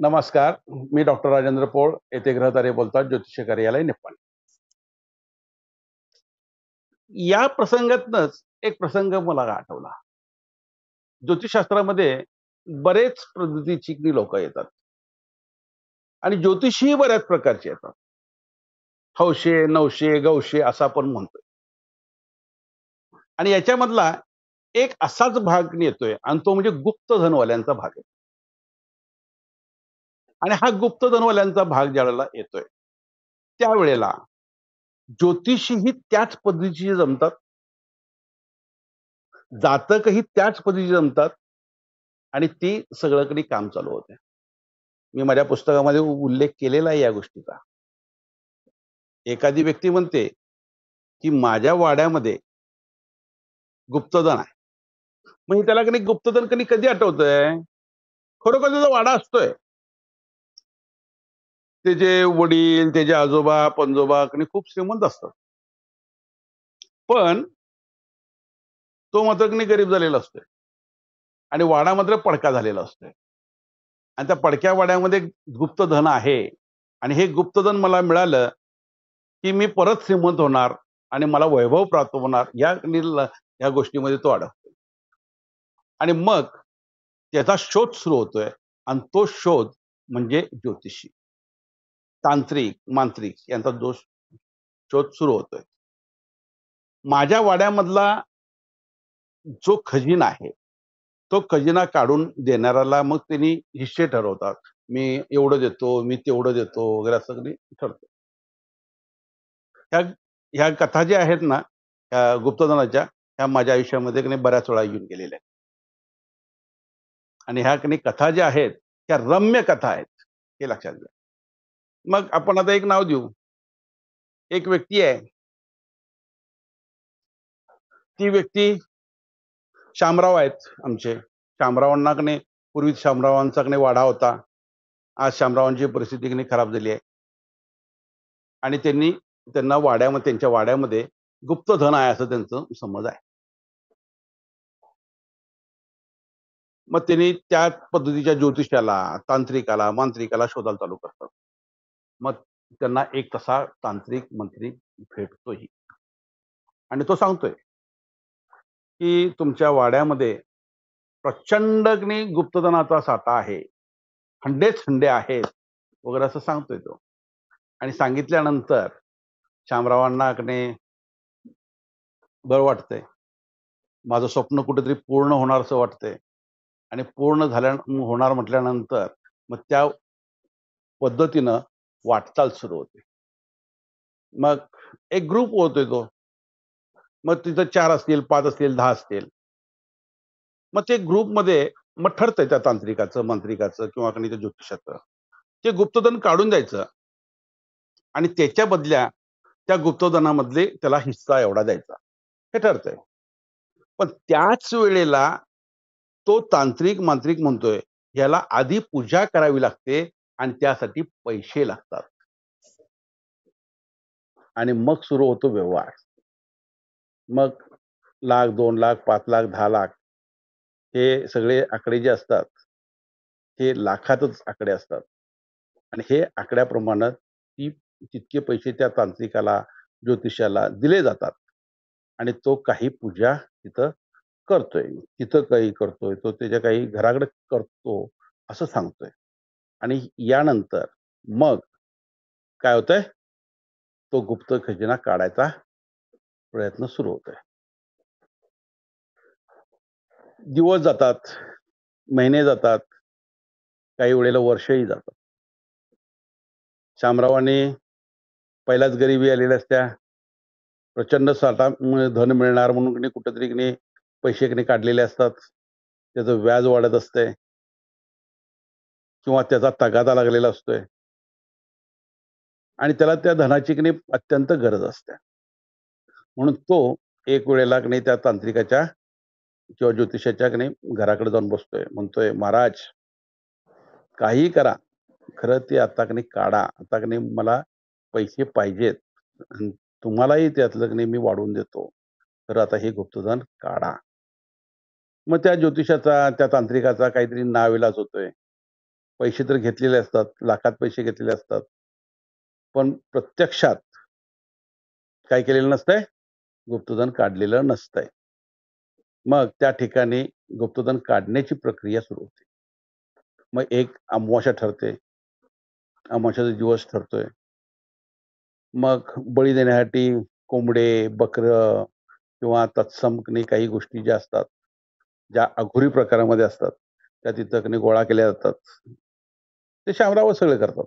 नमस्कार. मी डॉक्टर राजेंद्र पोळ येथे ग्रहतारे बोलतात, ज्योतिष कार्यालय निप्पाणी. या प्रसंगातनच एक प्रसंग मला आठवला. ज्योतिषशास्त्रामध्ये बरेच पद्धतीची लोक येतात आणि ज्योतिषी बऱ्याच प्रकारचे येतात. हौशे, नवशे, गवशे असं आपण म्हणतोय. आणि याच्यामधला एक असाच भाग येतोय आणि तो म्हणजे गुप्तधनवाल्यांचा भाग आहे. आणि हा गुप्तधनवाल्यांचा भाग ज्यावेळेला येतोय, त्यावेळेला ज्योतिषीही त्याच पद्धतीचे जमतात, जातकही त्याच पद्धतीचे जमतात आणि ती सगळीकडे काम चालू होते. मी माझ्या पुस्तकामध्ये उल्लेख केलेला आहे या गोष्टीचा. एखादी व्यक्ती म्हणते, की माझ्या वाड्यामध्ये गुप्तधन आहे. मग त्याला की नाही गुप्तधन कधी आठवतंय? खरोखर त्याचा वाडा असतोय. त्याचे वडील, त्याचे आजोबा, पणजोबा की नाही खूप श्रीमंत असतात. पण तो मात्र की नाही गरीब झालेला असतोय आणि वाडा मात्र पडका झालेला असतोय. आणि त्या पडक्या वाड्यामध्ये गुप्तधन आहे आणि हे गुप्तधन मला मिळालं, की मी परत श्रीमंत होणार आणि मला वैभव प्राप्त होणार या गोष्टीमध्ये तो अडकतो. आणि मग त्याचा शोध सुरू होतोय आणि तो शोध म्हणजे ज्योतिषी, तांत्रिक, मांत्रिक यांचा शोध सुरू होतोय. माझ्या वाड्यामधला जो खजिना आहे, तो खजिना काढून देणाऱ्याला मग त्यांनी हिस्से ठरवतात. मी एवढं देतो, मी तेवढं देतो वगैरे असं कधी ठरतं. ह्या ह्या कथा ज्या आहेत ना, ह्या गुप्तधनाच्या, ह्या माझ्या आयुष्यामध्ये की नाही बऱ्याच वेळा येऊन गेलेल्या आहेत. आणि ह्या की नाही कथा ज्या आहेत, त्या रम्य कथा आहेत, हे लक्षात घ्या. मग आपण आता एक नाव देऊ. एक व्यक्ती आहे. ती व्यक्ती शामराव आहेत आमचे. शामरावांना की नाही पूर्वी शामरावांचा की नाही वाडा होता. आज शामरावांची परिस्थिती की नाही खराब झाली आहे. आणि त्यांच्या वाड्यामध्ये गुप्तधन आहे असं त्यांचं समज आहे. मग त्यांनी त्या पद्धतीच्या ज्योतिषाला, तांत्रिकाला, मांत्रिकाला शोधायला चालू करतात. मग त्यांना एक तसा तांत्रिक, मंत्रिक भेटतोही आणि तो सांगतोय, की तुमच्या वाड्यामध्ये प्रचंड की नाही गुप्तधनाचा साठा आहे. खंडेच खंडे आहेत वगैरे असं सांगतोय तो. आणि सांगितल्यानंतर शामरावांना की नाही बरं वाटतंय. माझं स्वप्न कुठेतरी पूर्ण होणार असं वाटतंय. आणि पूर्ण होणार म्हटल्यानंतर मग त्या पद्धतीनं वाटचाल सुरू होते. मग एक ग्रुप होतोय तो. मग तिथं 4 असतील, 5 असतील, 10 असतील. मग ते ग्रुपमध्ये मग ठरतंय त्या तांत्रिकाचं, मंत्रिकाचं किंवा कोणी त्या ज्योतिषाचं. ते गुप्तधन काढून द्यायचं आणि त्याच्या बदल्या त्या गुप्तधनामधले त्याला हिस्सा एवढा द्यायचा. हे ठरतंय. पण त्याच वेळेला तो तांत्रिक, मांत्रिक म्हणतोय, याला आधी पूजा करावी लागते आणि त्यासाठी पैसे लागतात. आणि मग सुरू होतो व्यवहार. मग लाख, 2 लाख, 5 लाख, 10 लाख हे सगळे आकडे जे असतात, हे लाखातच आकडे असतात. आणि हे आकड्याप्रमाणे तितके पैसे त्या तांत्रिकाला, ज्योतिषाला दिले जातात. आणि तो काही पूजा तिथं करतोय. तिथं काही करतोय. तो त्याच्या काही घराकडे करतो, असं सांगतोय. आणि यानंतर मग काय होतंय? तो गुप्त खजिना काढायचा प्रयत्न सुरू होतोय. दिवस जातात, महिने जातात, काही वेळेला वर्षही जातात. शामरावांनी पहिल्याच गरिबी आलेल्या असत्या. प्रचंड साठा धन मिळणार म्हणून की नाही कुठेतरी की नाही पैसे की नाही काढलेले असतात. त्याचं व्याज वाढत असतंय किंवा त्याचा तगादा लागलेला असतोय आणि त्याला त्या धनाची की नाही अत्यंत गरज असते. म्हणून तो एक वेळेला की नाही त्या तांत्रिकाच्या किंवा ज्योतिषाच्या की नाही घराकडे जाऊन बसतोय. म्हणतोय, "महाराज, काहीही करा, खरं ते आता की नाही काढा. आता की नाही मला पैसे पाहिजेत आणि तुम्हालाही त्यातलं की नाही मी वाढवून देतो. तर आता हे गुप्तधन काढा." मग त्या ज्योतिषाचा, त्या तांत्रिकाचा काहीतरी नाइलाज होतोय. पैसे तर घेतलेले असतात, लाखात पैसे घेतलेले असतात. पण प्रत्यक्षात काय केलेलं नसतंय? गुप्तधन काढलेलं नसतंय. मग त्या ठिकाणी गुप्तधन काढण्याची प्रक्रिया सुरू होते. मग एक अमावास्या ठरते. अमावास्येचा दिवस ठरतोय. मग बळी देण्यासाठी कोंबडे, बकरं किंवा तत्सम काही गोष्टी ज्या असतात, ज्या अघोरी प्रकारामध्ये असतात, त्या तिथं गोळा केल्या जातात. ते शामराव सगळे करतात.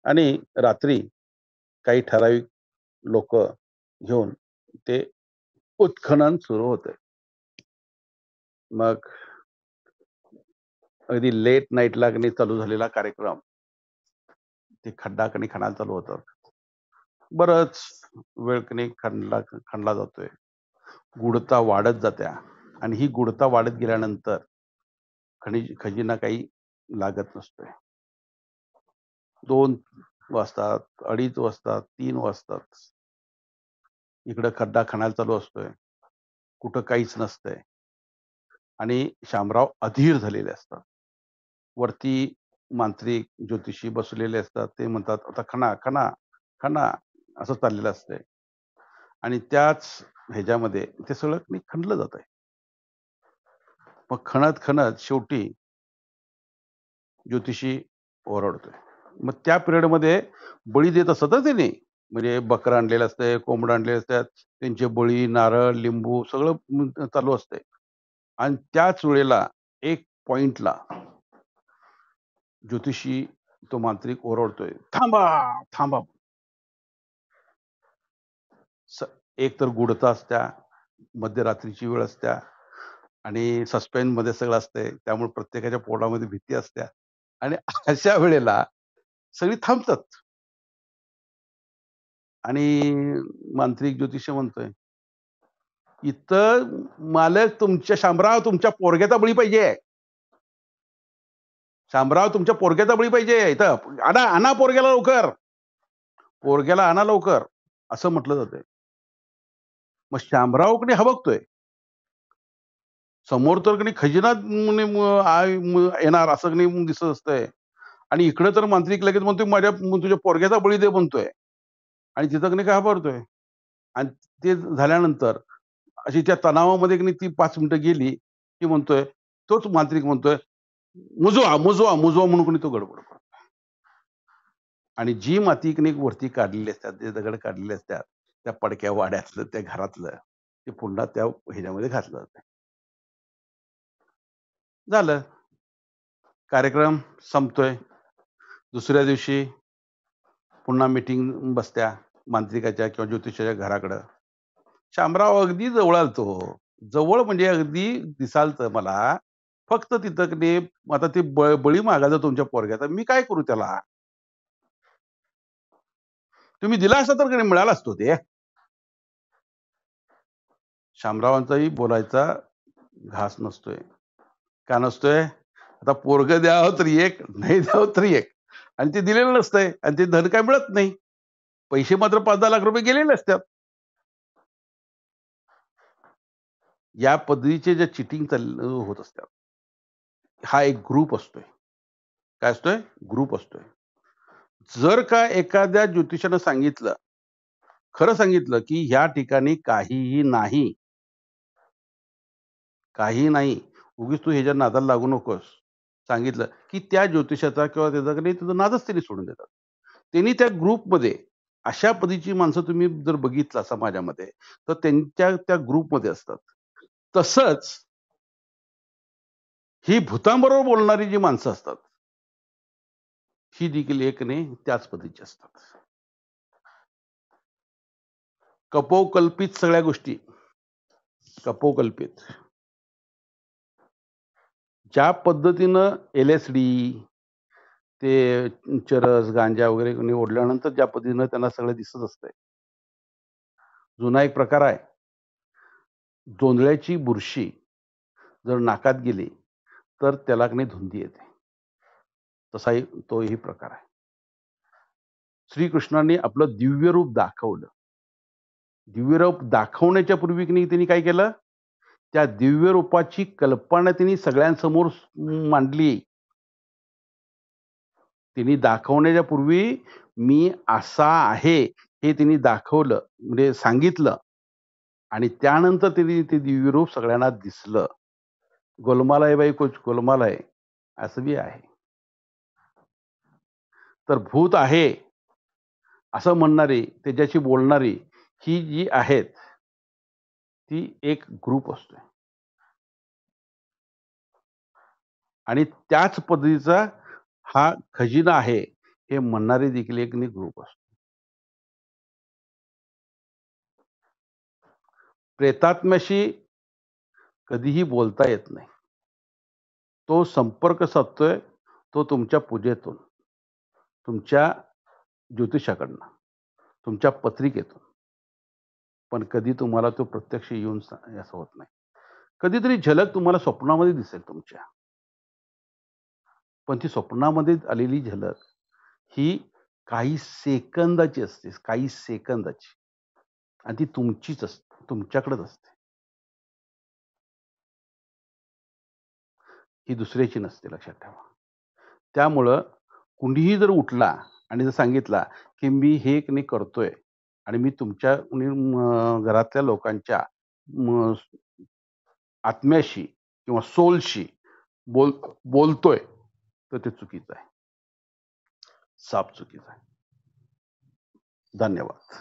आणि रात्री काही ठराविक लोकं घेऊन ते उत्खनन सुरू होते. मग अगदी लेट नाईटला चालू झालेला कार्यक्रम, ते खड्डा खणायला चालू होतं. बरंच वेळ खणला जातोय. गुढता वाढत जात्या आणि ही गुढता वाढत गेल्यानंतर खजिना काही लागत नसतोय. 2 वाजतात, 2:30 वाजतात, 3 वाजतात. इकडं खड्डा खणायला चालू असतोय. कुठं काहीच नसतंय आणि शामराव अधीर झालेले असतात. वरती मांत्रिक, ज्योतिषी बसलेले असतात. ते म्हणतात, "आता खणा, खणा, खणा." असं चाललेलं असतंय. आणि त्याच ह्याच्यामध्ये ते सगळं खणलं जातंय. मग खणत शेवटी ज्योतिषी ओरडतोय. मग त्या पिरियडमध्ये बळी देत असतात हं त्याने. म्हणजे बकरं आणलेलं असतंय, कोंबडं आणलेले असतात. त्यांचे बळी, नारळ, लिंबू सगळं चालू असतंय. आणि त्याच वेळेला एक पॉइंटला ज्योतिषी तो मांत्रिक ओरडतोय, "थांबा, थांबा." एक तर गूढता असत्या, मध्यरात्रीची वेळ असत्या आणि सस्पेन्समध्ये सगळं असतंय. त्यामुळे प्रत्येकाच्या पोटामध्ये भीती असत्या आणि अशा वेळेला सगळी थांबतात आणि मांत्रिक ज्योतिष म्हणतोय, "इथं मालक शामराव तुमच्या पोरग्याचा बळी पाहिजे. शामराव तुमच्या पोरग्याचा बळी पाहिजे. इथं आणा, आणा पोरग्याला लवकर. पोरग्याला आणा लवकर." असं म्हटलं जातंय. मग शामराव हबकतोय. समोर तर खजिना येणार असं दिसत असतंय आणि इकडं तर मांत्रिक लगेच म्हणतोय, तुझ्या पोरग्याचा बळी दे" म्हणतोय आणि तिथं घाबरतोय आणि ते झाल्यानंतर अशी त्या तणावामध्ये ती 5 मिनिटं गेली, की म्हणतोय, तोच मांत्रिक म्हणतोय, "मुजवा, मुजवा, मुजवा" म्हणून तो गडबड करतो. आणि जी माती वरती काढलेली असतात, जे दगड काढलेले असतात, त्या पडक्या वाड्यातलं, त्या घरातलं, ते पुन्हा त्या ह्याच्यामध्ये घातलं जातं. झालं. कार्यक्रम संपतोय. दुसऱ्या दिवशी पुन्हा मीटिंग बसत्या मांत्रिकाच्या किंवा ज्योतिषाच्या घराकडं. शामराव अगदी जवळ आलतो. जवळ म्हणजे अगदी दिसालतं मला. फक्त तिथं आता ते बळी मागायचा तुमच्या पोरग्याचा. मी काय करू त्याला? तुम्ही दिला असता तर मिळाला असतो ते. शामरावांचाही बोलायचा घास नसतोय. का नसतोय? आता पोरगं द्यावं तरी एक, नाही द्यावं तरी एक. आणि ते दिलेलं नसतंय आणि ते धन काय मिळत नाही. पैसे मात्र 5-10 लाख रुपये गेलेले असतात. या पद्धतीचे जे चिटिंग होत असतात. हा एक ग्रुप असतोय. काय असतोय? ग्रुप असतोय. जर का एखाद्या ज्योतिषानं सांगितलं, खरं सांगितलं, की ह्या ठिकाणी काहीही नाही. काहीही नाही. उगीच तू ह्याच्या नादाला लागू नकोस. सांगितलं, की त्या ज्योतिषाचा किंवा त्याचा तुझा नादच त्यांनी सोडून देतात. त्यांनी त्या ग्रुपमध्ये अशा पद्धतीची माणसं तुम्ही जर बघितला समाजामध्ये, तर त्यांच्या त्या ग्रुपमध्ये असतात. तसंच ही भूतांबरोबर बोलणारी जी माणसं असतात, ही देखील त्याच पद्धतीची असतात. कपोकल्पित सगळ्या गोष्टी. कपोकल्पित. ज्या पद्धतीनं LSD, ते चरस, गांजा वगैरे ओढल्यानंतर ज्या पद्धतीनं त्यांना सगळं दिसत असतंय. जुना एक प्रकार आहे. जोंधळ्याची बुरशी जर नाकात गेली, तर त्याला धुंदी येते. तसाही तोही प्रकार आहे. श्रीकृष्णांनी आपलं दिव्य रूप दाखवलं. दिव्य रूप दाखवण्याच्या पूर्वी त्यांनी काय केलं? त्या दिव्य रूपाची कल्पना त्यांनी सगळ्यांसमोर मांडली. तिने दाखवण्याच्या पूर्वी मी असा आहे हे तिने दाखवलं, म्हणजे सांगितलं आणि त्यानंतर तिने ते दिव्यरूप सगळ्यांना दिसलं. गोलमाल आहे बाई कुछ गोलमाल आहे, असं बी आहे. तर भूत आहे असं म्हणणारी, त्याच्याशी बोलणारी ही जी आहेत, ती एक ग्रुप असतोय आणि त्याच पद्धतीचा हा खजिना आहे, हे म्हणणारी देखील एक ग्रुप असतो. प्रेतात्म्याशी कधीही बोलता येत नाही. तो संपर्क साधतोय, तो तुमच्या पूजेतून, तुमच्या ज्योतिषाकडनं, तुमच्या पत्रिकेतून. पण कधी तुम्हाला तो प्रत्यक्ष येऊन असं होत नाही. कधीतरी झलक तुम्हाला स्वप्नामध्ये दिसेल तुमच्या. पण ती स्वप्नामध्ये आलेली झलक ही काही सेकंदाची असते, काही सेकंदाची आणि ती तुमचीच असते, तुमच्याकडेच असते. ही दुसऱ्याची नसते, लक्षात ठेवा. त्यामुळं कुणीही जर उठला आणि जर सांगितला, की मी हे एक नाही करतोय आणि मी तुमच्या घरातल्या लोकांच्या म आत्म्याशी किंवा सोलशी बोलतोय, तर ते चुकीचं आहे. साफ चुकीचं आहे. धन्यवाद.